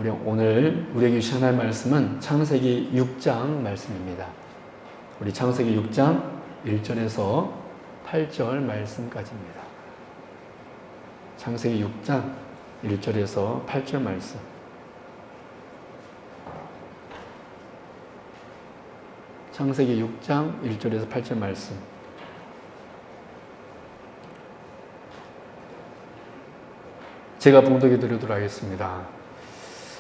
오늘 우리에게 주신 하나님의 말씀은 창세기 6장 말씀입니다. 우리 창세기 6장 1절에서 8절 말씀까지입니다. 창세기 6장 1절에서 8절 말씀. 창세기 6장 1절에서 8절 말씀. 제가 봉독해 드리도록 하겠습니다.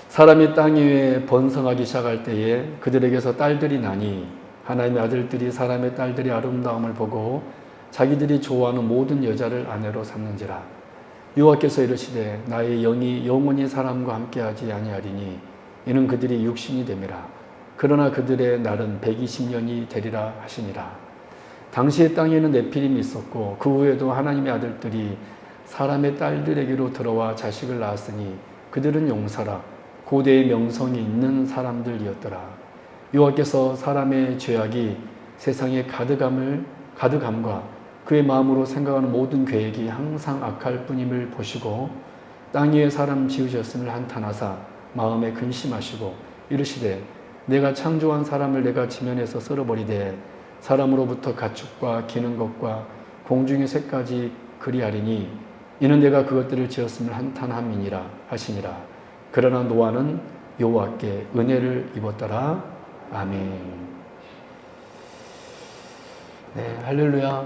사람이 땅 위에 번성하기 시작할 때에 그들에게서 딸들이 나니 하나님의 아들들이 사람의 딸들이 아름다움을 보고 자기들이 좋아하는 모든 여자를 아내로 삼는지라. 여호와께서 이르시되 나의 영이 영원히 사람과 함께하지 아니하리니 이는 그들이 육신이 됨이라. 그러나 그들의 날은 120년이 되리라 하시니라. 당시에 땅에는 네피림이 있었고 그 후에도 하나님의 아들들이 사람의 딸들에게로 들어와 자식을 낳았으니 그들은 용사라 고대의 명성이 있는 사람들이었더라. 여호와께서 사람의 죄악이 세상에 가득함과 그의 마음으로 생각하는 모든 계획이 항상 악할 뿐임을 보시고 땅 위에 사람 지으셨음을 한탄하사 마음에 근심하시고 이르시되 내가 창조한 사람을 내가 지면에서 썰어버리되 사람으로부터 가축과 기는 것과 공중의 새까지 그리하리니 이는 내가 그것들을 지었음을 한탄함이니라 하시니라. 그러나 노아는 여호와께 은혜를 입었더라. 아멘. 네, 할렐루야.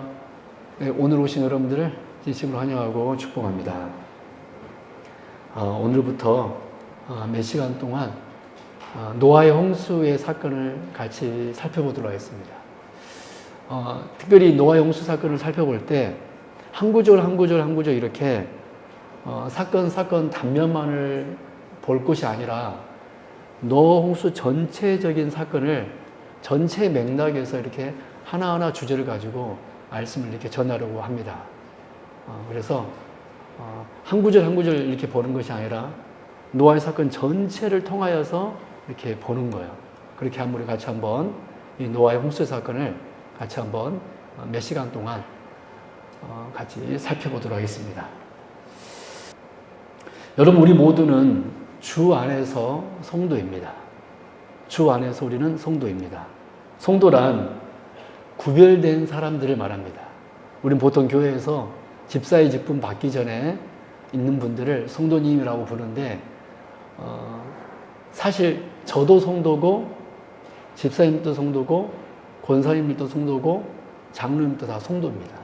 네, 오늘 오신 여러분들을 진심으로 환영하고 축복합니다. 오늘부터 몇 시간 동안 노아의 홍수의 사건을 같이 살펴보도록 하겠습니다. 특별히 노아의 홍수 사건을 살펴볼 때 한 구절 이렇게 사건 단면만을 볼 것이 아니라 노아 홍수 전체적인 사건을 전체 맥락에서 이렇게 하나하나 주제를 가지고 말씀을 이렇게 전하려고 합니다. 그래서 한 구절 이렇게 보는 것이 아니라 노아의 사건 전체를 통하여서 이렇게 보는 거예요. 그렇게 우리 같이 한번 이 노아의 홍수 사건을 같이 한번 몇 시간 동안 같이 살펴보도록 하겠습니다. 여러분, 우리 모두는 주 안에서 성도입니다. 주 안에서 우리는 성도입니다. 성도란 구별된 사람들을 말합니다. 우리는 보통 교회에서 집사의 직분 받기 전에 있는 분들을 성도님이라고 부르는데 사실 저도 성도고 집사님도 성도고 권사님들도 성도고 장로님도 다 성도입니다.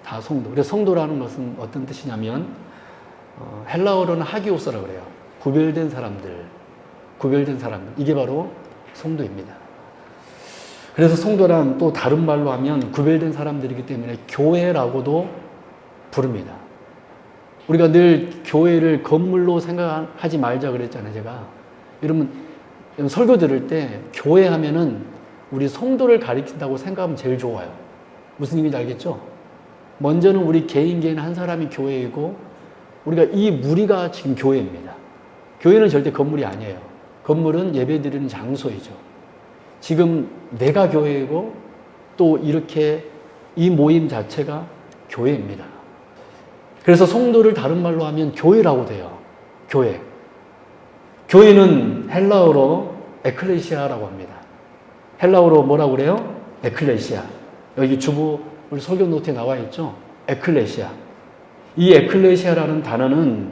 다 성도. 그래서 성도라는 것은 어떤 뜻이냐면 헬라어로는 하기오스라고 그래요. 구별된 사람들. 이게 바로 성도입니다. 그래서 성도란 또 다른 말로 하면 구별된 사람들이기 때문에 교회라고도 부릅니다. 우리가 늘 교회를 건물로 생각하지 말자 그랬잖아요, 제가. 여러분, 설교 들을 때 교회 하면은 우리 성도를 가리킨다고 생각하면 제일 좋아요. 무슨 의미인지 알겠죠? 먼저는 우리 개인 한 사람이 교회이고 우리가 이 무리가 지금 교회입니다. 교회는 절대 건물이 아니에요. 건물은 예배드리는 장소이죠. 지금 내가 교회이고 또 이렇게 이 모임 자체가 교회입니다. 그래서 성도를 다른 말로 하면 교회라고 돼요. 교회. 교회는 헬라어로 에클레시아라고 합니다. 헬라어로 뭐라고 그래요? 에클레시아. 여기 우리 설교 노트에 나와 있죠? 에클레시아. 이 에클레시아라는 단어는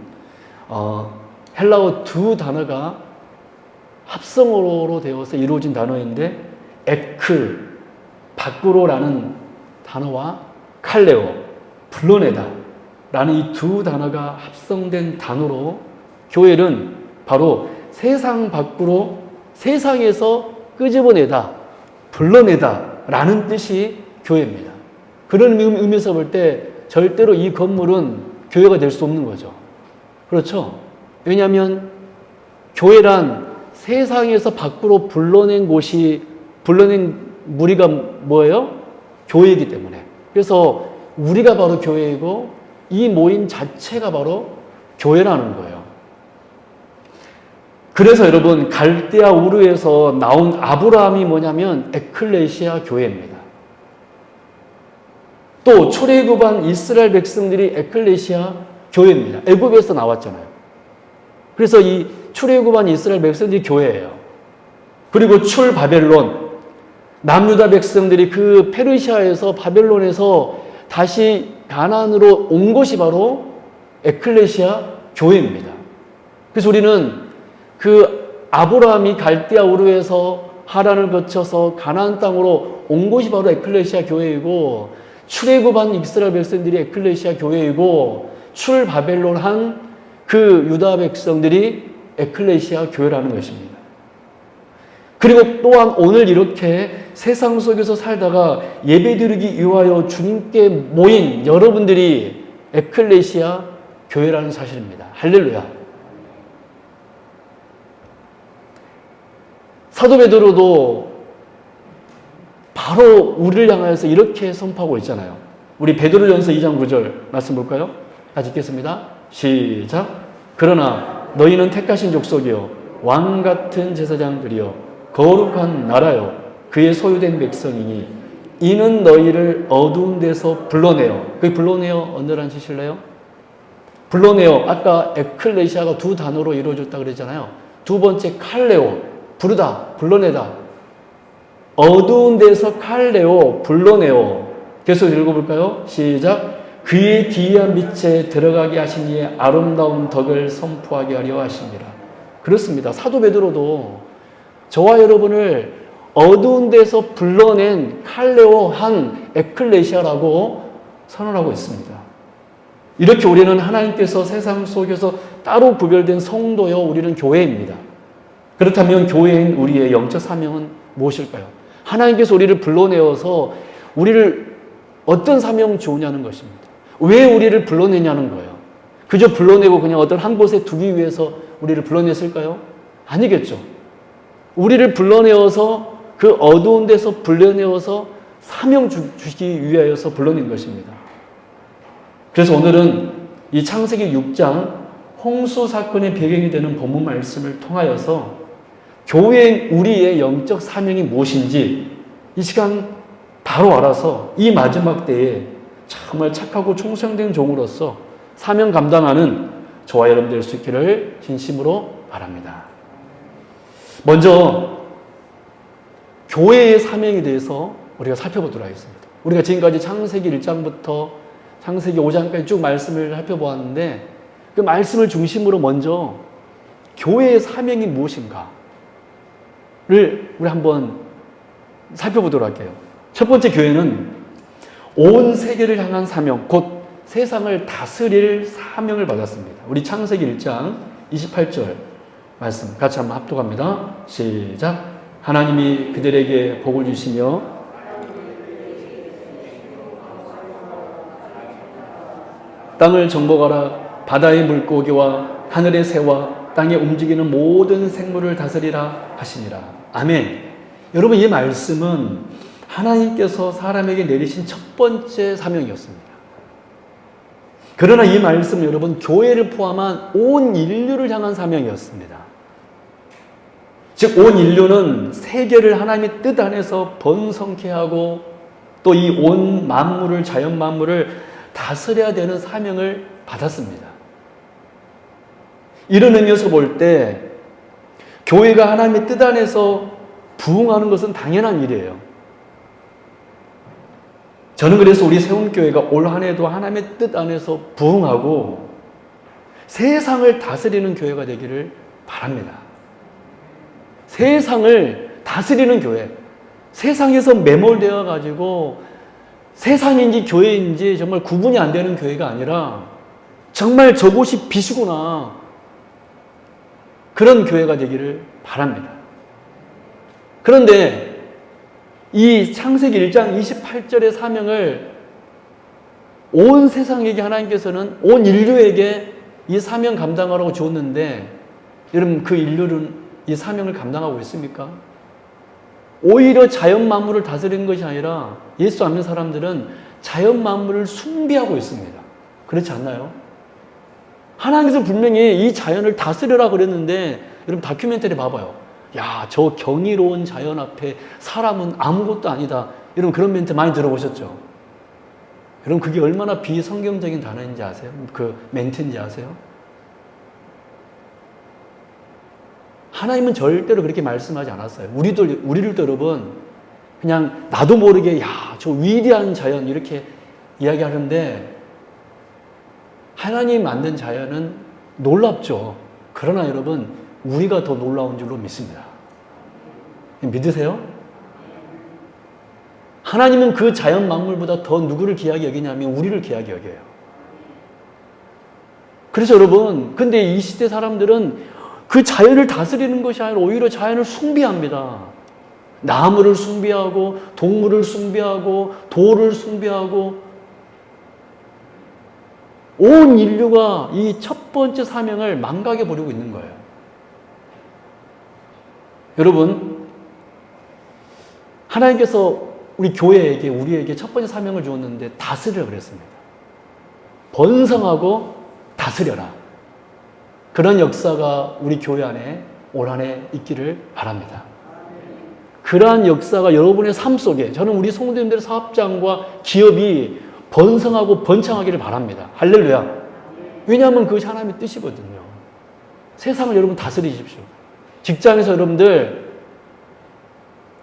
헬라어 두 단어가 합성어로 되어서 이루어진 단어인데 에클, 밖으로라는 단어와 칼레오, 불러내다 라는 이 두 단어가 합성된 단어로 교회는 바로 세상 밖으로 세상에서 끄집어내다, 불러내다 라는 뜻이 교회입니다. 그런 의미에서 볼 때 절대로 이 건물은 교회가 될 수 없는 거죠. 그렇죠? 왜냐하면 교회란 세상에서 밖으로 불러낸 무리가 뭐예요? 교회이기 때문에. 그래서 우리가 바로 교회이고 이 모임 자체가 바로 교회라는 거예요. 그래서 여러분, 갈대아 우르에서 나온 아브라함이 뭐냐면 에클레시아 교회입니다. 또 출애굽한 이스라엘 백성들이 에클레시아 교회입니다. 애굽에서 나왔잖아요. 그래서 이 출애굽한 이스라엘 백성들이 교회예요. 그리고 출 바벨론, 남유다 백성들이 그 페르시아에서 바벨론에서 다시 가나안으로 온 것이 바로 에클레시아 교회입니다. 그래서 우리는 그 아브라함이 갈대아 우르에서 하란을 거쳐서 가나안 땅으로 온 곳이 바로 에클레시아 교회이고, 출애굽한 이스라엘 백성들이 에클레시아 교회이고, 출 바벨론한 그 유다 백성들이 에클레시아 교회라는 것입니다. 그리고 또한 오늘 이렇게 세상 속에서 살다가 예배드리기 위하여 주님께 모인 여러분들이 에클레시아 교회라는 사실입니다. 할렐루야. 사도 베드로도 바로 우리를 향하여서 이렇게 선포하고 있잖아요. 우리 베드로전서 2장 9절 말씀 볼까요? 같이 읽겠습니다. 시작. 그러나 너희는 택하신 족속이요 왕 같은 제사장들이요 거룩한 나라요 그의 소유된 백성이니 이는 너희를 어두운 데서 불러내어. 그 불러내어 어느란 짓일래요? 불러내어, 아까 에클레시아가 두 단어로 이루어졌다 그랬잖아요. 두 번째 칼레오, 부르다, 불러내다. 어두운 데서 칼레오, 불러내어. 계속 읽어볼까요? 시작. 그의 기이한 빛에 들어가게 하신 이의 아름다운 덕을 선포하게 하려 하십니다. 그렇습니다. 사도 베드로도 저와 여러분을 어두운 데서 불러낸 칼레오 한 에클레시아라고 선언하고 있습니다. 이렇게 우리는 하나님께서 세상 속에서 따로 구별된 성도요, 우리는 교회입니다. 그렇다면 교회인 우리의 영적 사명은 무엇일까요? 하나님께서 우리를 불러내어서 우리를 어떤 사명 주냐는 것입니다. 왜 우리를 불러내냐는 거예요. 그저 불러내고 그냥 어떤 한 곳에 두기 위해서 우리를 불러냈을까요? 아니겠죠. 우리를 불러내어서 그 어두운 데서 불러내어서 사명 주시기 위하여서 불러낸 것입니다. 그래서 오늘은 이 창세기 6장 홍수 사건의 배경이 되는 본문 말씀을 통하여서 교회인 우리의 영적 사명이 무엇인지 이 시간 바로 알아서 이 마지막 때에 정말 착하고 충성된 종으로서 사명 감당하는 저와 여러분 될 수 있기를 진심으로 바랍니다. 먼저 교회의 사명에 대해서 우리가 살펴보도록 하겠습니다. 우리가 지금까지 창세기 1장부터 창세기 5장까지 쭉 말씀을 살펴보았는데 그 말씀을 중심으로 먼저 교회의 사명이 무엇인가를 우리 한번 살펴보도록 할게요. 첫 번째, 교회는 온 세계를 향한 사명, 곧 세상을 다스릴 사명을 받았습니다. 우리 창세기 1장 28절 말씀 같이 한번 합독합니다. 시작. 하나님이 그들에게 복을 주시며 땅을 정복하라. 바다의 물고기와 하늘의 새와 땅에 움직이는 모든 생물을 다스리라 하시니라. 아멘. 여러분, 이 말씀은 하나님께서 사람에게 내리신 첫 번째 사명이었습니다. 그러나 이 말씀 여러분, 교회를 포함한 온 인류를 향한 사명이었습니다. 즉 온 인류는 세계를 하나님의 뜻 안에서 번성케 하고 또 이 온 만물을, 자연 만물을 다스려야 되는 사명을 받았습니다. 이런 의미에서 볼 때 교회가 하나님의 뜻 안에서 부흥하는 것은 당연한 일이에요. 저는 그래서 우리 세운교회가 올 한 해도 하나님의 뜻 안에서 부흥하고 세상을 다스리는 교회가 되기를 바랍니다. 세상을 다스리는 교회. 세상에서 매몰되어 가지고 세상인지 교회인지 정말 구분이 안 되는 교회가 아니라 정말 저곳이 빛이구나, 그런 교회가 되기를 바랍니다. 그런데 이 창세기 1장 28절의 사명을 온 세상에게 하나님께서는 온 인류에게 이 사명 감당하라고 줬는데 여러분, 그 인류는 이 사명을 감당하고 있습니까? 오히려 자연 만물을 다스리는 것이 아니라 예수 안 믿는 사람들은 자연 만물을 숭배하고 있습니다. 그렇지 않나요? 하나님께서 분명히 이 자연을 다스려라 그랬는데 여러분, 다큐멘터리 봐봐요. 야, 저 경이로운 자연 앞에 사람은 아무것도 아니다. 여러분, 그런 멘트 많이 들어보셨죠? 여러분, 그게 얼마나 비성경적인 단어인지 아세요? 그 멘트인지 아세요? 하나님은 절대로 그렇게 말씀하지 않았어요. 우리를 여러분, 그냥 나도 모르게, 야, 저 위대한 자연, 이렇게 이야기하는데, 하나님 만든 자연은 놀랍죠. 그러나 여러분, 우리가 더 놀라운 줄로 믿습니다. 믿으세요? 하나님은 그 자연 만물보다 더 누구를 귀하게 여기냐면 우리를 귀하게 여겨요. 그래서 여러분, 근데 이 시대 사람들은 그 자연을 다스리는 것이 아니라 오히려 자연을 숭배합니다. 나무를 숭배하고 동물을 숭배하고 돌을 숭배하고 온 인류가 이 첫 번째 사명을 망각해 버리고 있는 거예요. 여러분, 하나님께서 우리 교회에게, 우리에게 첫 번째 사명을 주었는데 다스리라 그랬습니다. 번성하고 다스려라. 그런 역사가 우리 교회 안에 올 한 해 있기를 바랍니다. 그러한 역사가 여러분의 삶 속에, 저는 우리 성도님들의 사업장과 기업이 번성하고 번창하기를 바랍니다. 할렐루야. 왜냐하면 그것이 하나님의 뜻이거든요. 세상을 여러분 다스리십시오. 직장에서 여러분들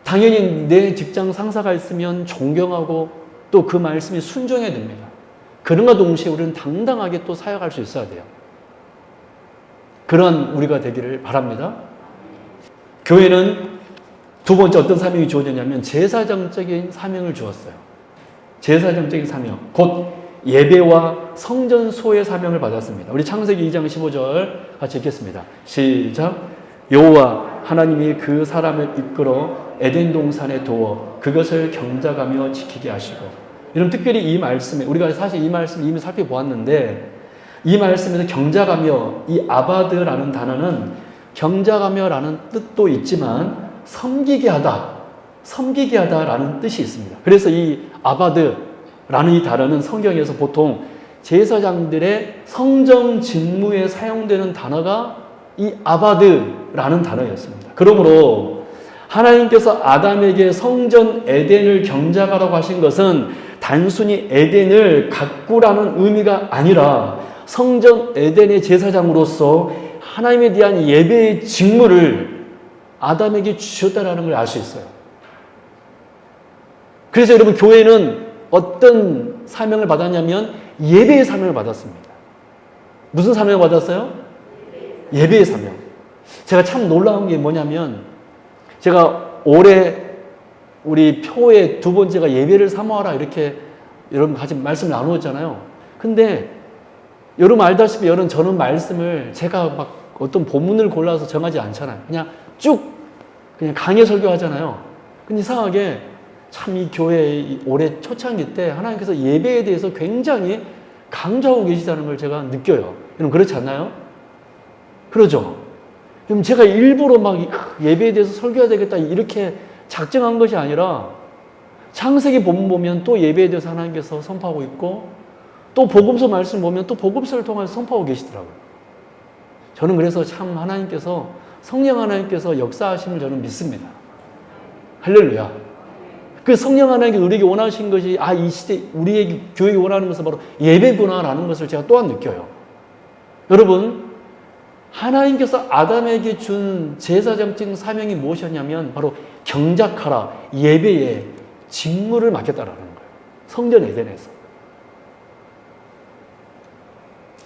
당연히 내 직장 상사가 있으면 존경하고 또 그 말씀에 순종해야 됩니다. 그런가 동시에 우리는 당당하게 또 사역할 수 있어야 돼요. 그런 우리가 되기를 바랍니다. 교회는 두 번째 어떤 사명이 주어졌냐면 제사장적인 사명을 주었어요. 제사장적인 사명, 곧 예배와 성전 수호의 사명을 받았습니다. 우리 창세기 2장 15절 같이 읽겠습니다. 시작. 여호와 하나님이 그 사람을 이끌어 에덴 동산에 두어 그것을 경작하며 지키게 하시고. 여러분, 특별히 이 말씀에, 우리가 사실 이 말씀 이미 살펴보았는데, 이 말씀에서 경작하며, 이 아바드라는 단어는 경작하며라는 뜻도 있지만 섬기게 하다, 섬기게 하다라는 뜻이 있습니다. 그래서 이 아바드라는 이 단어는 성경에서 보통 제사장들의 성정 직무에 사용되는 단어가 이 아바드라는 단어였습니다. 그러므로 하나님께서 아담에게 성전 에덴을 경작하라고 하신 것은 단순히 에덴을 가꾸라는 의미가 아니라 성전 에덴의 제사장으로서 하나님에 대한 예배의 직무를 아담에게 주셨다는 걸 알 수 있어요. 그래서 여러분, 교회는 어떤 사명을 받았냐면 예배의 사명을 받았습니다. 무슨 사명을 받았어요? 예배의 사명. 제가 참 놀라운 게 뭐냐면, 제가 올해 우리 표의 두 번째가 예배를 사모하라 이렇게 여러분 같이 말씀을 나누었잖아요. 근데 여러분 알다시피 저는 말씀을 제가 막 어떤 본문을 골라서 정하지 않잖아요. 그냥 쭉 그냥 강의 설교하잖아요. 근데 이상하게 참 이 교회 올해 초창기 때 하나님께서 예배에 대해서 굉장히 강조하고 계시다는 걸 제가 느껴요. 여러분 그렇지 않나요? 그러죠? 그럼 제가 일부러 막 예배에 대해서 설교해야 되겠다 이렇게 작정한 것이 아니라 창세기 본문 보면 또 예배에 대해서 하나님께서 선포하고 있고 또 복음서 말씀 보면 또 복음서를 통해서 선포하고 계시더라고요. 저는 그래서 참 하나님께서 성령 하나님께서 역사하심을 저는 믿습니다. 할렐루야. 그 성령 하나님께서 우리에게 원하신 것이 이 시대 우리에게 교회에 원하는 것은 바로 예배구나라는 것을 제가 또한 느껴요. 여러분 하나님께서 아담에게 준 제사장적인 사명이 무엇이었냐면 바로 경작하라, 예배의 직무를 맡겼다라는 거예요. 성전 에덴에서.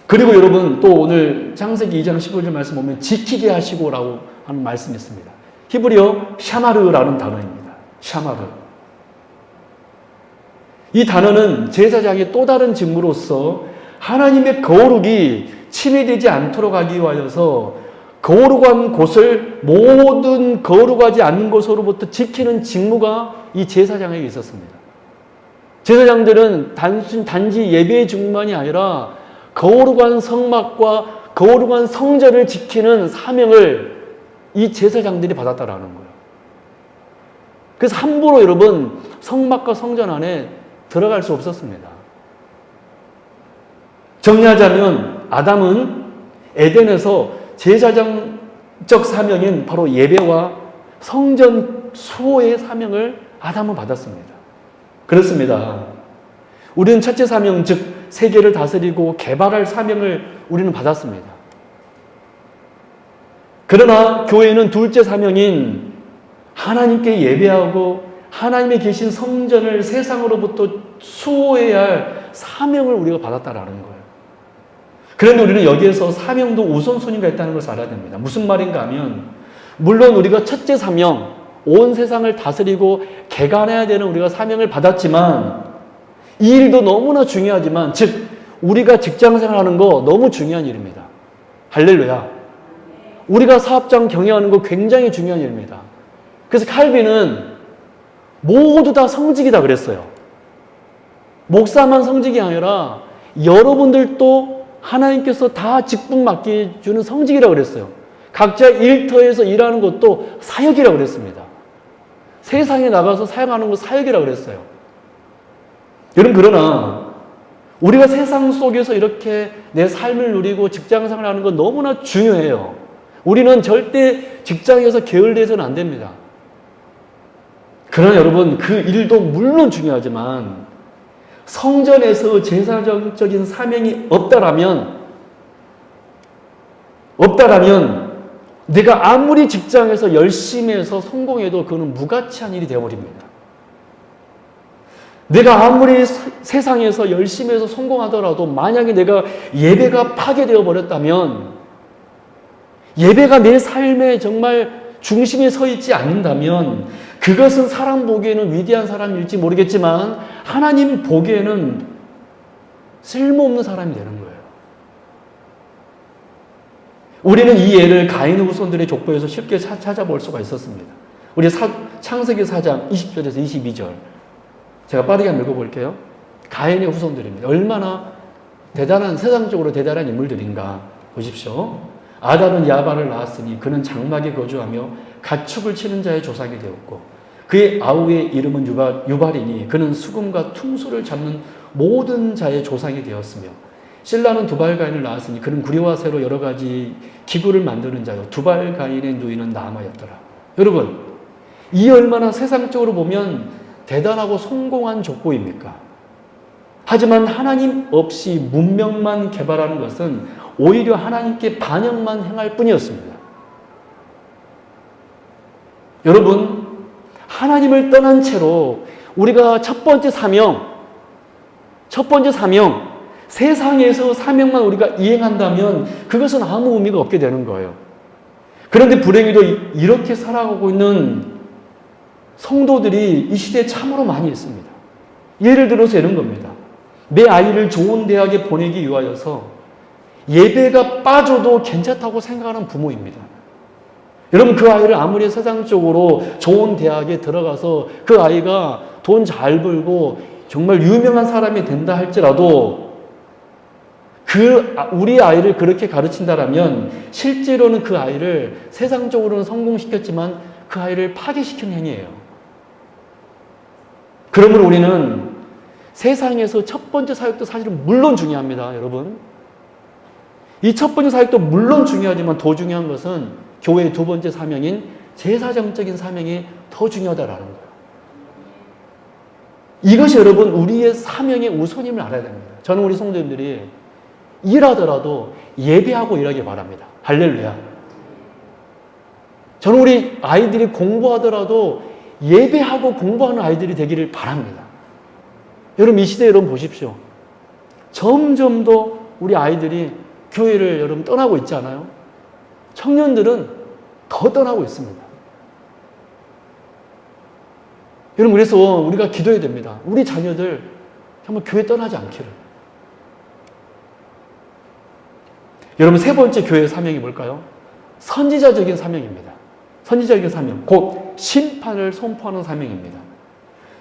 그리고 여러분 또 오늘 창세기 2장 15절 말씀 보면 지키게 하시고라고 하는 말씀이 있습니다. 히브리어 샤마르라는 단어입니다. 샤마르. 이 단어는 제사장의 또 다른 직무로서 하나님의 거룩이 침해되지 않도록 하기 위하여서 거룩한 곳을 모든 거룩하지 않는 곳으로부터 지키는 직무가 이 제사장에게 있었습니다. 제사장들은 단지 예배의 직무만이 아니라 거룩한 성막과 거룩한 성전을 지키는 사명을 이 제사장들이 받았다라는 거예요. 그래서 함부로 여러분 성막과 성전 안에 들어갈 수 없었습니다. 정리하자면 아담은 에덴에서 제사장적 사명인 바로 예배와 성전 수호의 사명을 아담은 받았습니다. 그렇습니다. 우리는 첫째 사명, 즉 세계를 다스리고 개발할 사명을 우리는 받았습니다. 그러나 교회는 둘째 사명인 하나님께 예배하고 하나님의 계신 성전을 세상으로부터 수호해야 할 사명을 우리가 받았다라는 거예요. 그런데 우리는 여기에서 사명도 우선순위가 있다는 것을 알아야 됩니다. 무슨 말인가 하면, 물론 우리가 첫째 사명, 온 세상을 다스리고 개간해야 되는 우리가 사명을 받았지만, 이 일도 너무나 중요하지만, 즉 우리가 직장생활하는 거 너무 중요한 일입니다. 할렐루야. 우리가 사업장 경영하는 거 굉장히 중요한 일입니다. 그래서 칼빈은 모두 다 성직이다 그랬어요. 목사만 성직이 아니라 여러분들도 하나님께서 다 직분 맡겨주는 성직이라고 그랬어요. 각자 일터에서 일하는 것도 사역이라고 그랬습니다. 세상에 나가서 사역하는 거 사역이라고 그랬어요. 여러분, 그러나 우리가 세상 속에서 이렇게 내 삶을 누리고 직장생활 하는 건 너무나 중요해요. 우리는 절대 직장에서 게을리해서는 안 됩니다. 그러나 여러분, 그 일도 물론 중요하지만 성전에서 제사적인 사명이 없다라면 내가 아무리 직장에서 열심히 해서 성공해도 그거는 무가치한 일이 되어버립니다. 내가 아무리 세상에서 열심히 해서 성공하더라도 만약에 내가 예배가 파괴되어 버렸다면, 예배가 내 삶에 정말 중심에 서 있지 않는다면 그것은 사람 보기에는 위대한 사람일지 모르겠지만 하나님 보기에는 쓸모없는 사람이 되는 거예요. 우리는 이 예를 가인의 후손들의 족보에서 쉽게 찾아볼 수가 있었습니다. 우리 창세기 4장 20절에서 22절 제가 빠르게 한번 읽어볼게요. 가인의 후손들입니다. 얼마나 대단한, 세상적으로 대단한 인물들인가 보십시오. 아달은 야발을 낳았으니 그는 장막에 거주하며 가축을 치는 자의 조상이 되었고, 그의 아우의 이름은 유발이니 그는 수금과 퉁소를 잡는 모든 자의 조상이 되었으며, 실라는 두발가인을 낳았으니 그는 구리와 새로 여러 가지 기구를 만드는 자요 두발가인의 누이는 나아마였더라. 여러분, 이 얼마나 세상적으로 보면 대단하고 성공한 족보입니까? 하지만 하나님 없이 문명만 개발하는 것은 오히려 하나님께 반역만 행할 뿐이었습니다. 여러분, 하나님을 떠난 채로 우리가 첫 번째 사명, 세상에서 사명만 우리가 이행한다면 그것은 아무 의미가 없게 되는 거예요. 그런데 불행히도 이렇게 살아가고 있는 성도들이 이 시대에 참으로 많이 있습니다. 예를 들어서 이런 겁니다. 내 아이를 좋은 대학에 보내기 위하여서 예배가 빠져도 괜찮다고 생각하는 부모입니다. 여러분, 그 아이를 아무리 세상적으로 좋은 대학에 들어가서 그 아이가 돈 잘 벌고 정말 유명한 사람이 된다 할지라도 우리 아이를 그렇게 가르친다라면 실제로는 그 아이를 세상적으로는 성공시켰지만 그 아이를 파괴시킨 행위예요. 그러므로 우리는 세상에서 첫 번째 사역도 사실은 물론 중요합니다, 여러분. 이 첫 번째 사역도 물론 중요하지만 더 중요한 것은 교회의 두 번째 사명인 제사장적인 사명이 더 중요하다라는 거예요. 이것이 여러분 우리의 사명의 우선임을 알아야 됩니다. 저는 우리 성도님들이 일하더라도 예배하고 일하길 바랍니다. 할렐루야. 저는 우리 아이들이 공부하더라도 예배하고 공부하는 아이들이 되기를 바랍니다. 여러분, 이 시대에 여러분 보십시오. 점점 더 우리 아이들이 교회를 여러분 떠나고 있지 않아요? 청년들은 더 떠나고 있습니다. 여러분, 그래서 우리가 기도해야 됩니다. 우리 자녀들 정말 교회 떠나지 않기를. 여러분, 세 번째 교회의 사명이 뭘까요? 선지자적인 사명입니다. 선지자적인 사명, 곧 심판을 선포하는 사명입니다.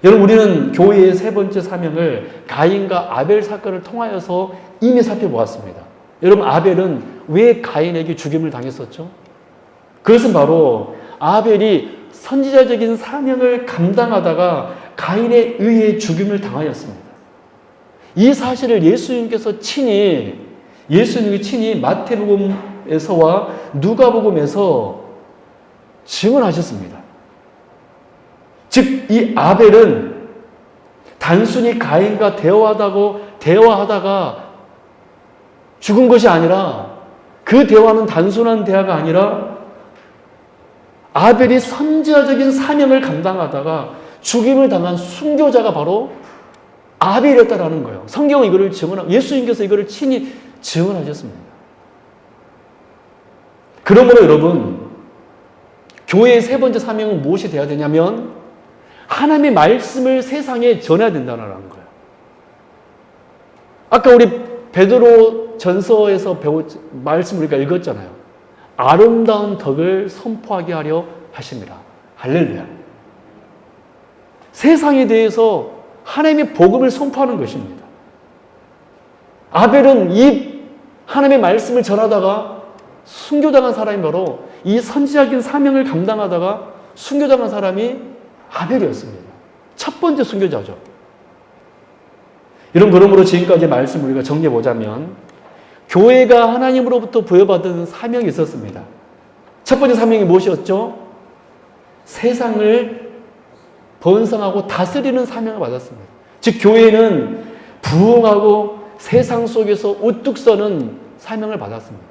여러분, 우리는 교회의 세 번째 사명을 가인과 아벨 사건을 통하여서 이미 살펴보았습니다. 여러분, 아벨은 왜 가인에게 죽임을 당했었죠? 그것은 바로 아벨이 선지자적인 사명을 감당하다가 가인에 의해 죽임을 당하였습니다. 이 사실을 예수님이 친히 마태복음에서와 누가복음에서 증언하셨습니다. 즉, 이 아벨은 단순히 가인과 대화하다가 죽은 것이 아니라, 그 대화는 단순한 대화가 아니라 아벨이 선지자적인 사명을 감당하다가 죽임을 당한 순교자가 바로 아벨이었다라는 거예요. 성경은 이거를 증언하고 예수님께서 이거를 친히 증언하셨습니다. 그러므로 여러분, 교회의 세 번째 사명은 무엇이 돼야 되냐면 하나님의 말씀을 세상에 전해야 된다는 거예요. 아까 우리 베드로 전서에서 말씀 우리가 읽었잖아요. 아름다운 덕을 선포하게 하려 하십니다. 할렐루야. 세상에 대해서 하나님의 복음을 선포하는 것입니다. 아벨은 이 하나님의 말씀을 전하다가 순교당한 사람이 바로 이 선지자적인 사명을 감당하다가 순교당한 사람이 아벨이었습니다. 첫 번째 순교자죠. 이런 그러므로 지금까지 말씀 우리가 정리해 보자면 교회가 하나님으로부터 부여받은 사명이 있었습니다. 첫 번째 사명이 무엇이었죠? 세상을 번성하고 다스리는 사명을 받았습니다. 즉 교회는 부흥하고 세상 속에서 우뚝 서는 사명을 받았습니다.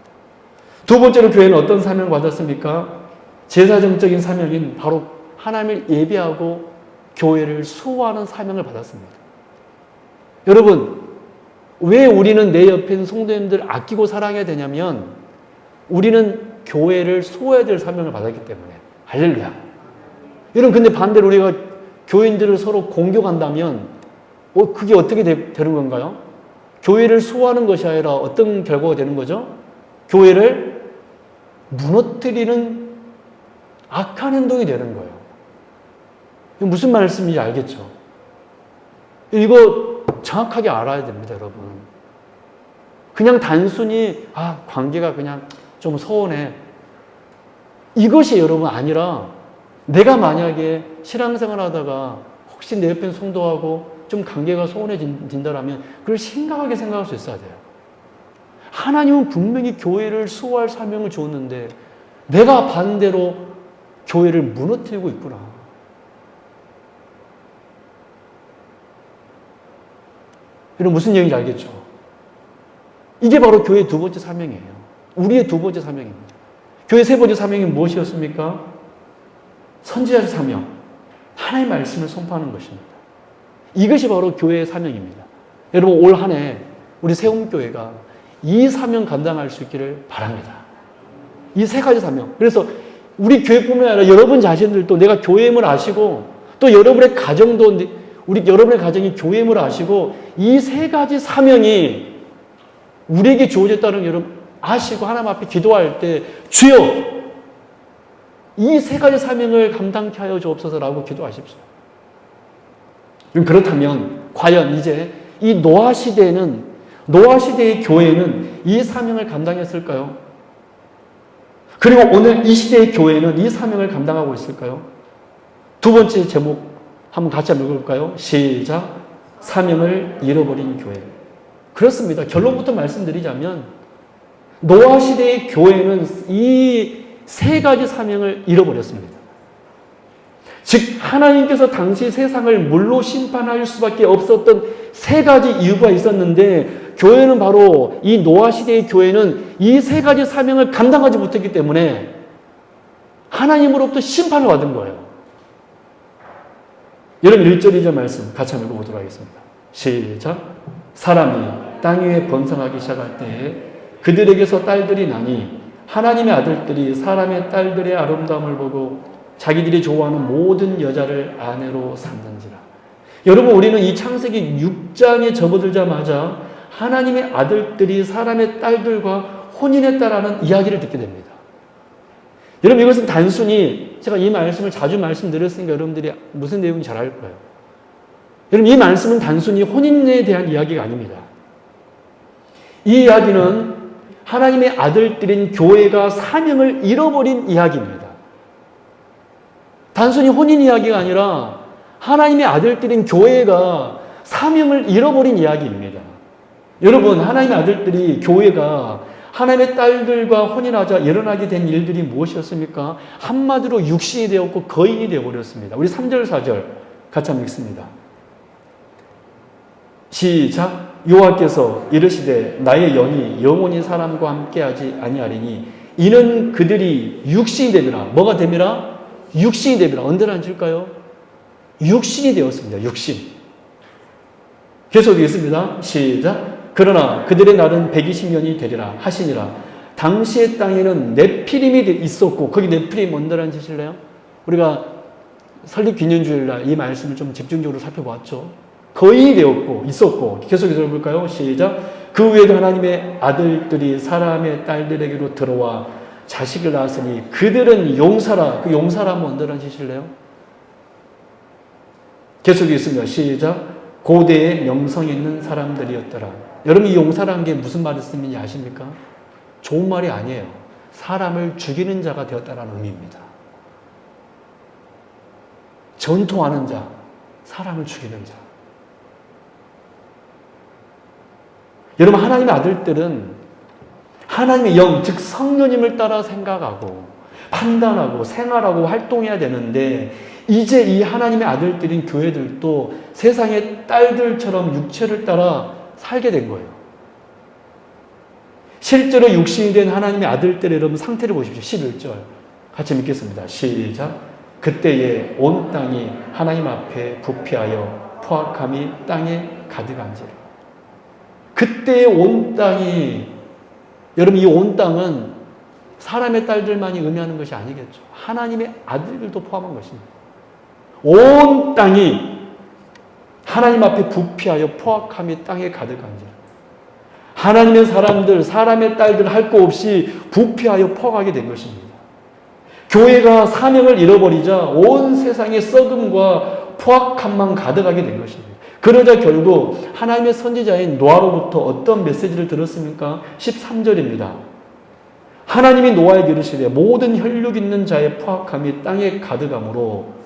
두 번째로 교회는 어떤 사명을 받았습니까? 제사정적인 사명인 바로 하나님을 예배하고 교회를 수호하는 사명을 받았습니다. 여러분, 왜 우리는 내 옆에 있는 성도님들 아끼고 사랑해야 되냐면 우리는 교회를 수호해야 될 사명을 받았기 때문에. 할렐루야. 여러분, 근데 반대로 우리가 교인들을 서로 공격한다면 그게 어떻게 되는 건가요? 교회를 수호하는 것이 아니라 어떤 결과가 되는 거죠? 교회를 무너뜨리는 악한 행동이 되는 거예요. 이거 무슨 말씀인지 알겠죠? 이거 정확하게 알아야 됩니다, 여러분. 그냥 단순히 관계가 그냥 좀 소원해. 이것이 여러분 아니라 내가 만약에 신앙생활 하다가 혹시 내 옆에 성도하고 좀 관계가 소원해진다면 그걸 심각하게 생각할 수 있어야 돼요. 하나님은 분명히 교회를 수호할 사명을 주었는데 내가 반대로 교회를 무너뜨리고 있구나. 이런 무슨 얘기인지 알겠죠? 이게 바로 교회의 두 번째 사명이에요. 우리의 두 번째 사명입니다. 교회의 세 번째 사명이 무엇이었습니까? 선지자의 사명. 하나님의 말씀을 선포하는 것입니다. 이것이 바로 교회의 사명입니다. 여러분, 올 한 해 우리 세움교회가 이 사명 감당할 수 있기를 바랍니다. 이 세 가지 사명. 그래서 우리 교회뿐만 아니라 여러분 자신들도 내가 교회임을 아시고 또 여러분의 가정도 여러분의 가정이 교회임을 아시고 이 세 가지 사명이 우리에게 주어졌다는 여러분 아시고 하나님 앞에 기도할 때 주여 이 세 가지 사명을 감당케 하여 주옵소서라고 기도하십시오. 그렇다면 과연 이제 이 노아 시대의 교회는 이 사명을 감당했을까요? 그리고 오늘 이 시대의 교회는 이 사명을 감당하고 있을까요? 두 번째 제목 한번 같이 한번 읽어볼까요? 시작. 사명을 잃어버린 교회. 그렇습니다. 결론부터 말씀드리자면 노아 시대의 교회는 이 세 가지 사명을 잃어버렸습니다. 즉 하나님께서 당시 세상을 물로 심판할 수밖에 없었던 세 가지 이유가 있었는데 교회는 바로 이 노아 시대의 교회는 이 세 가지 사명을 감당하지 못했기 때문에 하나님으로부터 심판을 받은 거예요. 여러분 1절 2절 말씀 같이 한번 읽어보도록 하겠습니다. 시작. 사람이 땅 위에 번성하기 시작할 때에 그들에게서 딸들이 나니 하나님의 아들들이 사람의 딸들의 아름다움을 보고 자기들이 좋아하는 모든 여자를 아내로 삼는지라. 여러분 우리는 이 창세기 6장에 접어들자마자 하나님의 아들들이 사람의 딸들과 혼인했다라는 이야기를 듣게 됩니다. 여러분 이것은 단순히 제가 이 말씀을 자주 말씀드렸으니까 여러분들이 무슨 내용인지 잘 알 거예요. 여러분 이 말씀은 단순히 혼인에 대한 이야기가 아닙니다. 이 이야기는 하나님의 아들들인 교회가 사명을 잃어버린 이야기입니다. 단순히 혼인 이야기가 아니라 하나님의 아들들인 교회가 사명을 잃어버린 이야기입니다. 여러분 하나님의 아들들이 교회가 하나님의 딸들과 혼인하자 일어나게 된 일들이 무엇이었습니까? 한마디로 육신이 되었고 거인이 되어버렸습니다. 우리 3절 4절 같이 한번 읽습니다. 시작. 여호와께서 이르시되 나의 영이 영원히 사람과 함께하지 아니하리니 이는 그들이 육신이 되리라. 뭐가 되리라? 육신이 됩니다. 언제나 앉을까요? 육신이 되었습니다. 육신. 계속 되겠습니다. 시작. 그러나 그들의 날은 120년이 되리라 하시니라. 당시의 땅에는 네피림이 있었고, 거기 네피림이 뭔다는 뜻이실래요? 우리가 설립기념주일날 이 말씀을 좀 집중적으로 살펴봤죠. 거인이 되었고 있었고, 계속해서 볼까요? 시작. 그 후에도 하나님의 아들들이 사람의 딸들에게로 들어와 자식을 낳았으니 그들은 용사라. 그 용사라 뭔다는 뜻이실래요? 계속하겠습니다. 시작. 고대에 명성 있는 사람들이었더라. 여러분, 이 용사라는 게 무슨 말씀인지 아십니까? 좋은 말이 아니에요. 사람을 죽이는 자가 되었다는 의미입니다. 전통하는 자, 사람을 죽이는 자. 여러분, 하나님의 아들들은 하나님의 영, 즉 성령님을 따라 생각하고 판단하고 생활하고 활동해야 되는데, 이제 이 하나님의 아들들인 교회들도 세상의 딸들처럼 육체를 따라 살게 된 거예요. 실제로 육신이 된 하나님의 아들들의 여러분 상태를 보십시오. 11절 같이 읽겠습니다. 시작. 그때에 온 땅이 하나님 앞에 부패하여 포악함이 땅에 가득한지라. 그때의 온 땅이, 여러분, 이 온 땅은 사람의 딸들만이 의미하는 것이 아니겠죠. 하나님의 아들들도 포함한 것입니다. 온 땅이 하나님 앞에 부패하여 포악함이 땅에 가득한지라. 하나님의 사람들, 사람의 딸들 할 거 없이 부패하여 포악하게 된 것입니다. 교회가 사명을 잃어버리자 온 세상에 썩음과 포악함만 가득하게 된 것입니다. 그러자 결국 하나님의 선지자인 노아로부터 어떤 메시지를 들었습니까? 13절입니다. 하나님이 노아에게 이르시되 모든 혈육 있는 자의 포악함이 땅에 가득하므로,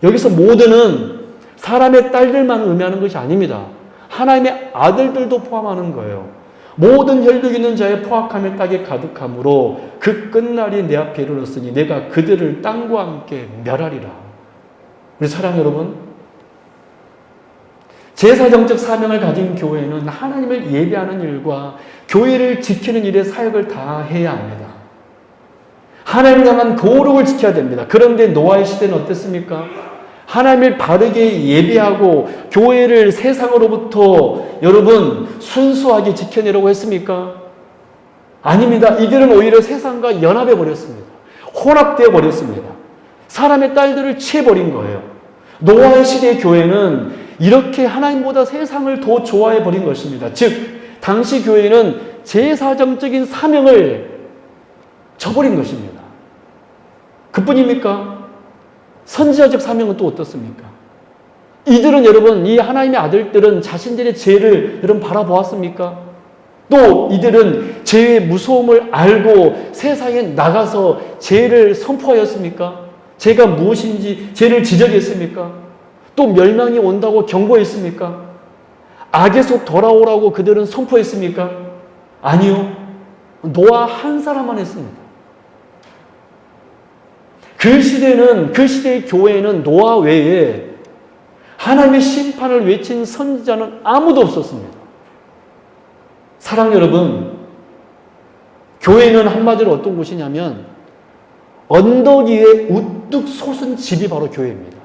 여기서 모든은 사람의 딸들만 의미하는 것이 아닙니다. 하나님의 아들들도 포함하는 거예요. 모든 혈육 있는 자의 포악함이 땅에 가득하므로 그 끝날이 내 앞에 이르렀으니 내가 그들을 땅과 함께 멸하리라. 우리 사랑 여러분, 제사정적 사명을 가진 교회는 하나님을 예배하는 일과 교회를 지키는 일에 사역을 다 해야 합니다. 하나님을 향한 거룩을 지켜야 됩니다. 그런데 노아의 시대는 어땠습니까? 하나님을 바르게 예배하고 교회를 세상으로부터 여러분 순수하게 지켜내려고 했습니까? 아닙니다. 이들은 오히려 세상과 연합해 버렸습니다. 혼합되어 버렸습니다. 사람의 딸들을 취해버린 거예요. 노아의 시대의 교회는 이렇게 하나님보다 세상을 더 좋아해 버린 것입니다. 즉 당시 교회는 제사정적인 사명을 저버린 것입니다. 그뿐입니까? 선지자적 사명은 또 어떻습니까? 이들은 여러분, 이 하나님의 아들들은 자신들의 죄를 여러분 바라보았습니까? 또 이들은 죄의 무서움을 알고 세상에 나가서 죄를 선포하였습니까? 죄가 무엇인지 죄를 지적했습니까? 또 멸망이 온다고 경고했습니까? 악에서 돌아오라고 그들은 선포했습니까? 아니요. 노아 한 사람만 했습니다. 그 시대의 교회에는 노아 외에 하나님의 심판을 외친 선지자는 아무도 없었습니다. 사랑 여러분, 교회는 한마디로 어떤 곳이냐면 언덕 위에 우뚝 솟은 집이 바로 교회입니다.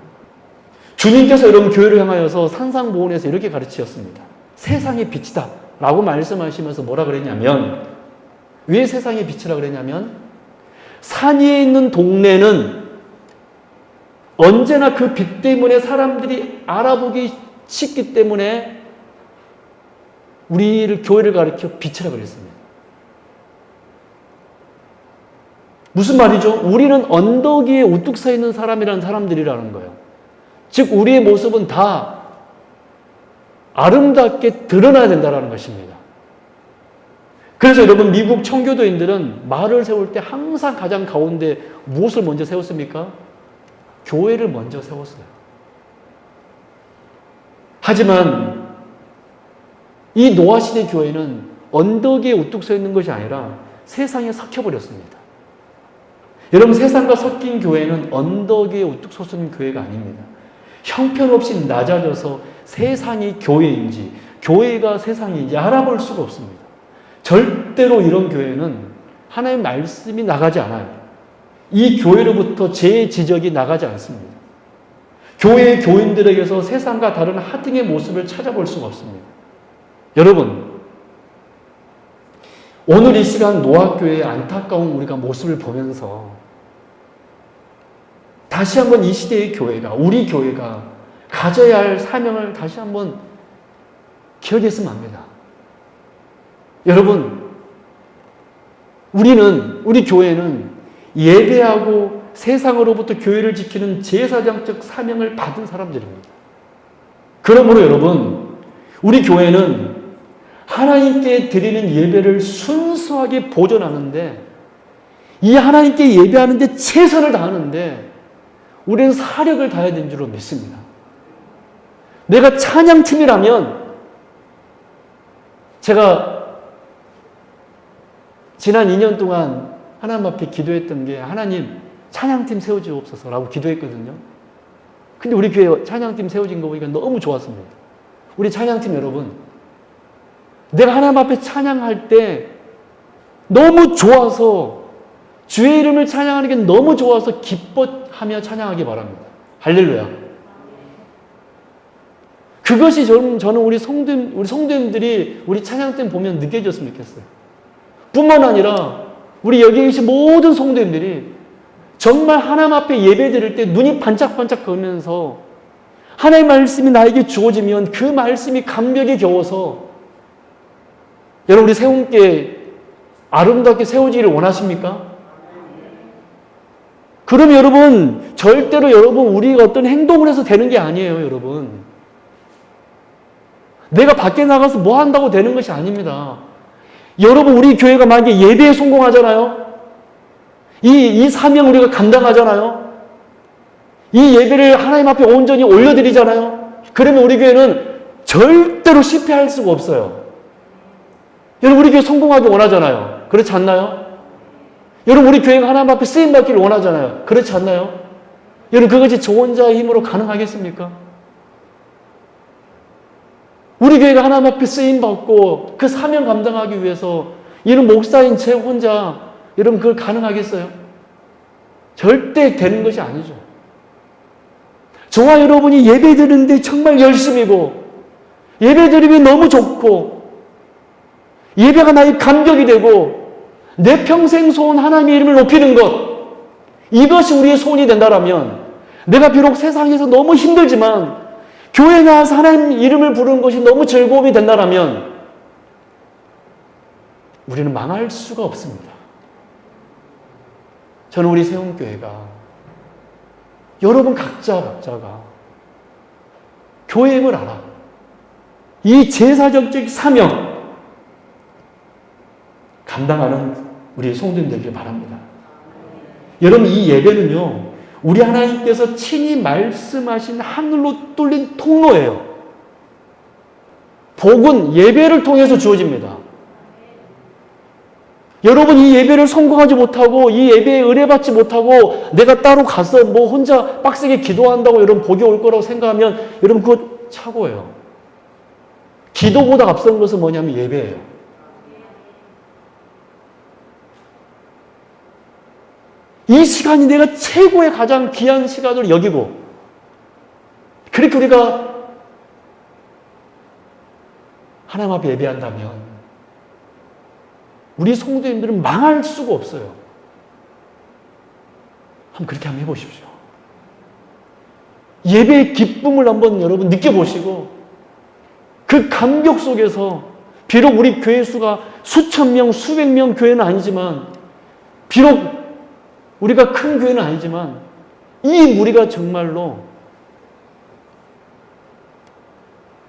주님께서 여러분 교회를 향하여서 산상보훈에서 이렇게 가르치셨습니다. 세상의 빛이다 라고 말씀하시면서 뭐라 그랬냐면, 왜 세상의 빛이라 그랬냐면 산 위에 있는 동네는 언제나 그 빛 때문에 사람들이 알아보기 쉽기 때문에 우리를 교회를 가리켜 빛이라 그랬습니다. 무슨 말이죠? 우리는 언덕 위에 우뚝 서 있는 사람이라는 사람들이라는 거예요. 즉 우리의 모습은 다 아름답게 드러나야 된다는 것입니다. 그래서 여러분, 미국 청교도인들은 말을 세울 때 항상 가장 가운데 무엇을 먼저 세웠습니까? 교회를 먼저 세웠어요. 하지만 이 노아 시대 교회는 언덕 위에 우뚝 서 있는 것이 아니라 세상에 섞여버렸습니다. 여러분, 세상과 섞인 교회는 언덕 위에 우뚝 솟은 교회가 아닙니다. 형편없이 낮아져서 세상이 교회인지 교회가 세상인지 알아볼 수가 없습니다. 절대로 이런 교회는 하나님의 말씀이 나가지 않아요. 이 교회로부터 제 지적이 나가지 않습니다. 교회의 교인들에게서 세상과 다른 하등의 모습을 찾아볼 수가 없습니다. 여러분, 오늘 이 시간 노아교회의 안타까운 우리가 모습을 보면서 다시 한번 이 시대의 교회가, 우리 교회가 가져야 할 사명을 다시 한번 기억했으면 합니다. 여러분, 우리 교회는 예배하고 세상으로부터 교회를 지키는 제사장적 사명을 받은 사람들입니다. 그러므로 여러분, 우리 교회는 하나님께 드리는 예배를 순수하게 보존하는데, 이 하나님께 예배하는데 최선을 다하는데 우리는 사력을 다해야 되는 줄로 믿습니다. 내가 찬양팀이라면, 제가 지난 2년 동안 하나님 앞에 기도했던 게, 하나님 찬양팀 세워주옵소서라고 기도했거든요. 근데 우리 교회 찬양팀 세워진 거 보니까 너무 좋았습니다. 우리 찬양팀 여러분, 내가 하나님 앞에 찬양할 때 너무 좋아서, 주의 이름을 찬양하는 게 너무 좋아서 기뻐하며 찬양하기 바랍니다. 할렐루야. 그것이 저는 우리 성도님들이 우리 찬양 때 보면 느껴졌으면 좋겠어요. 뿐만 아니라 우리 여기 계신 모든 성도님들이 정말 하나님 앞에 예배 드릴 때 눈이 반짝반짝 거리면서 하나님의 말씀이 나에게 주어지면 그 말씀이 감격에 겨워서, 여러분 우리 세움께 아름답게 세워지기를 원하십니까? 그럼 여러분, 절대로 여러분 우리가 어떤 행동을 해서 되는 게 아니에요, 여러분. 내가 밖에 나가서 뭐 한다고 되는 것이 아닙니다. 여러분, 우리 교회가 만약에 예배에 성공하잖아요. 이 사명 우리가 감당하잖아요. 이 예배를 하나님 앞에 온전히 올려드리잖아요. 그러면 우리 교회는 절대로 실패할 수가 없어요. 여러분, 우리 교회 성공하기 원하잖아요. 그렇지 않나요? 여러분, 우리 교회가 하나님 앞에 쓰임받기를 원하잖아요. 그렇지 않나요? 여러분, 그것이 저 혼자의 힘으로 가능하겠습니까? 우리 교회가 하나님 앞에 쓰임받고 그 사명 감당하기 위해서 이런 목사인 제 혼자, 여러분 그걸 가능하겠어요? 절대 되는 것이 아니죠. 저와 여러분이 예배 드리는데 정말 열심이고, 예배 드리기 너무 좋고, 예배가 나의 감격이 되고, 내 평생 소원 하나님의 이름을 높이는 것, 이것이 우리의 소원이 된다면, 내가 비록 세상에서 너무 힘들지만 교회에 나와서 하나님 이름을 부르는 것이 너무 즐거움이 된다면 우리는 망할 수가 없습니다. 저는 우리 세움교회가, 여러분 각자가 교회임을 알아, 이 제사적 사명 감당하는 우리 성도님들 되길 바랍니다. 여러분, 이 예배는요, 우리 하나님께서 친히 말씀하신 하늘로 뚫린 통로예요. 복은 예배를 통해서 주어집니다. 여러분, 이 예배를 성공하지 못하고, 이 예배에 의뢰받지 못하고, 내가 따로 가서 뭐 혼자 빡세게 기도한다고 여러분 복이 올 거라고 생각하면, 여러분 그거 착오예요. 기도보다 앞선 것은 뭐냐면 예배예요. 이 시간이 내가 최고의 가장 귀한 시간을 여기고, 그렇게 우리가 하나님 앞에 예배한다면 우리 성도님들은 망할 수가 없어요. 한번 그렇게 한번 해보십시오. 예배의 기쁨을 한번 여러분 느껴보시고, 그 감격 속에서, 비록 우리 교회 수가 수천 명, 수백 명 교회는 아니지만, 비록 우리가 큰 교회는 아니지만, 이 무리가 정말로,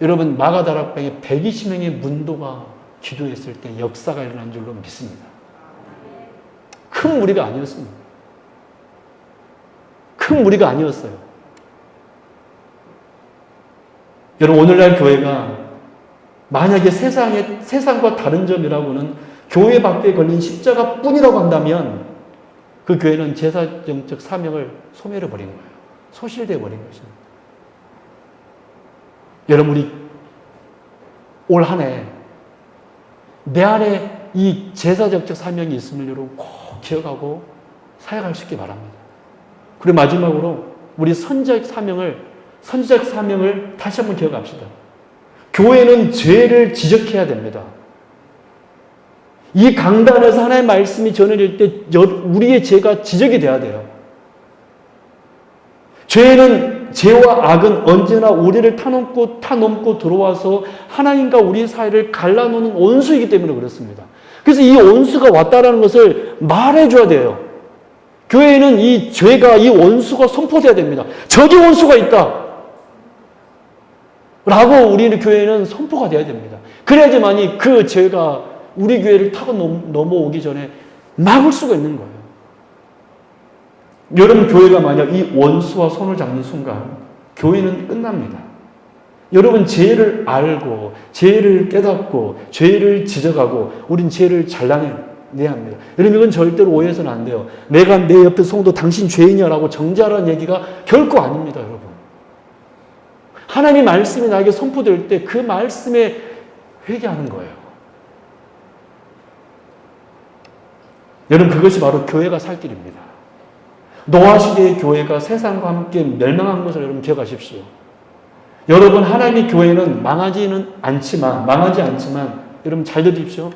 여러분 마가다락방에 120명의 문도가 기도했을 때 역사가 일어난 줄로 믿습니다. 큰 무리가 아니었습니다. 큰 무리가 아니었어요. 여러분, 오늘날 교회가 만약에 세상과 다른 점이라고는 교회 밖에 걸린 십자가뿐이라고 한다면, 그 교회는 제사정적 사명을 소멸해버린 거예요. 소실돼버린 것입니다. 여러분, 우리 올 한 해 내 안에 이 제사정적 사명이 있음을 여러분 꼭 기억하고 사역할 수 있게 바랍니다. 그리고 마지막으로 우리 선지자적 사명을 다시 한번 기억합시다. 교회는 죄를 지적해야 됩니다. 이 강단에서 하나님의 말씀이 전해질 때 우리의 죄가 지적이 돼야 돼요. 죄와 악은 언제나 우리를 타넘고 들어와서 하나님과 우리 사이를 갈라놓는 원수이기 때문에 그렇습니다. 그래서 이 원수가 왔다라는 것을 말해줘야 돼요. 교회에는 이 죄가, 이 원수가 선포돼야 됩니다. 저기 원수가 있다 라고 우리는 교회는 선포가 돼야 됩니다. 그래야지만이 그 죄가 우리 교회를 타고 넘어오기 전에 막을 수가 있는 거예요. 여러분, 교회가 만약 이 원수와 손을 잡는 순간 교회는 끝납니다. 여러분, 죄를 알고 죄를 깨닫고 죄를 지적하고 우린 죄를 잘라내야 합니다. 여러분, 이건 절대로 오해해서는 안 돼요. 내가 내 옆에 성도 당신 죄인이야라고 정죄하라는 얘기가 결코 아닙니다. 여러분, 하나님의 말씀이 나에게 선포될 때 그 말씀에 회개하는 거예요. 여러분, 그것이 바로 교회가 살 길입니다. 노아 시대의 교회가 세상과 함께 멸망한 것을 여러분 기억하십시오. 여러분, 하나님의 교회는 망하지 않지만 여러분 잘 들으십시오.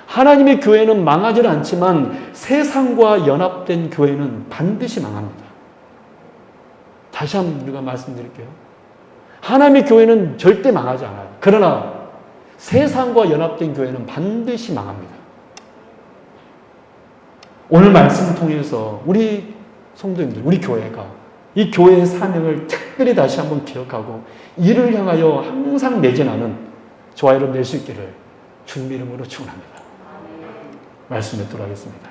하나님의 교회는 망하지 않지만 세상과 연합된 교회는 반드시 망합니다. 다시 한번 우리가 말씀드릴게요. 하나님의 교회는 절대 망하지 않아요. 그러나 세상과 연합된 교회는 반드시 망합니다. 오늘 말씀을 통해서 우리 성도님들, 우리 교회가 이 교회의 사명을 특별히 다시 한번 기억하고 이를 향하여 항상 매진하는 저와 여러분 될 수 있기를 주님 이름으로 축원합니다. 말씀 맺도록 하겠습니다.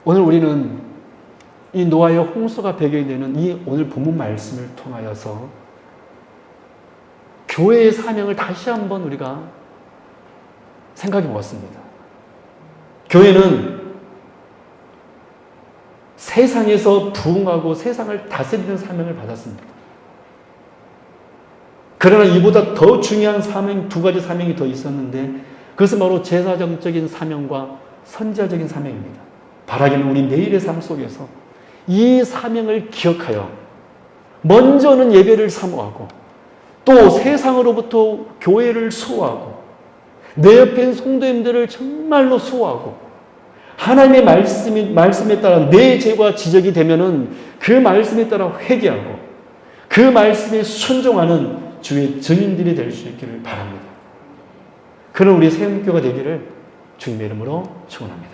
오늘 우리는 이 노아의 홍수가 배경이 되는 이 오늘 본문 말씀을 통하여서 교회의 사명을 다시 한번 우리가 생각해 보았습니다. 교회는 세상에서 부흥하고 세상을 다스리는 사명을 받았습니다. 그러나 이보다 더 중요한 사명, 두 가지 사명이 더 있었는데 그것은 바로 제사정적인 사명과 선지자적인 사명입니다. 바라기는 우리 매일의 삶 속에서 이 사명을 기억하여 먼저는 예배를 사모하고 또 세상으로부터 교회를 수호하고 내 옆에 있는 성도님들을 정말로 수호하고 하나님의 말씀에 따라 내 죄가 지적이 되면은 그 말씀에 따라 회개하고 그 말씀에 순종하는 주의 증인들이 될 수 있기를 바랍니다. 그런 우리 세움교가 되기를 주님의 이름으로 축원합니다.